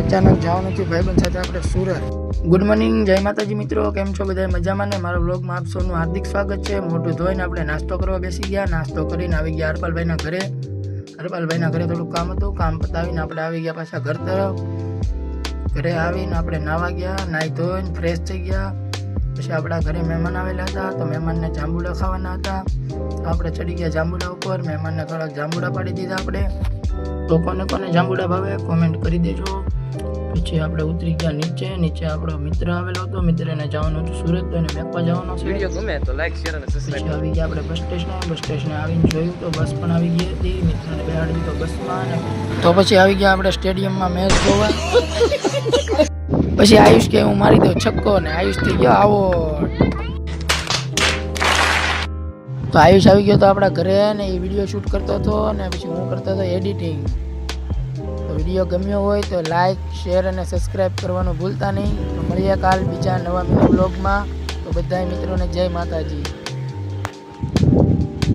અચાનક જવાનું છે ભાઈબંધ સાથે આપણે સુરત. ગુડ મોર્નિંગ, જય માતાજી મિત્રો, કેમ છો બધા? મજામાં ને? મારા વ્લોગમાં આપ સૌનું હાર્દિક સ્વાગત છે. મોઢું ધોઈને આપણે નાસ્તો કરવા બેસી ગયા. નાસ્તો કરીને આવી ગયા હરપાલભાઈના ઘરે. હરપાલભાઈના ઘરે થોડું કામ હતું, કામ પતાવીને આપણે આવી ગયા પાછા ઘર તરફ. ઘરે આવીને આપણે નાવા ગયા, નાહી ધોઈને ફ્રેશ થઈ ગયા. પછી આપણા ઘરે મહેમાન આવેલા હતા, તો મહેમાનને જાંબુડા ખાવાના હતા. આપણે ચડી ગયા જાંબુડા ઉપર. મહેમાનને થોડાક જાંબુડા પાડી દીધા આપણે. તો કોને કોને જાંબુડા ભાવે કોમેન્ટ કરી દેજો. પછી આપણે ઉતરી ગયા નીચે આપણો મિત્ર આવેલો હતો. મિત્રને જવાનું હતું સુરત, તો એને મેકવા જવાનો છે. વિડિયો ગમે તો લાઈક શેર અને સબસ્ક્રાઇબ. આવી ગયા આપણે બસ સ્ટેશને આવીને જોયું તો બસ પણ આવી ગઈ હતી. મિત્રને બેહાડી દીધો બસમાં. તો પછી આવી ગયા આપણે સ્ટેડિયમમાં મેચ જોવા. પછી આયુષ કે હું મારી દઉં છક્કો, ને આયુષ થઈ ગયો આવો. તો આયુષ આવી ગયો તો આપણા ઘરે, ને એ વિડીયો શૂટ કરતો હતો, ને પછી હું કરતો હતો એડિટિંગ. તો વિડીયો ગમ્યો હોય તો લાઈક શેર અને સબસ્ક્રાઈબ કરવાનું ભૂલતા નહીં. તો મળીએ કાલ બીજા નવા વ્લોગમાં. તો બધા મિત્રોને જય માતાજી.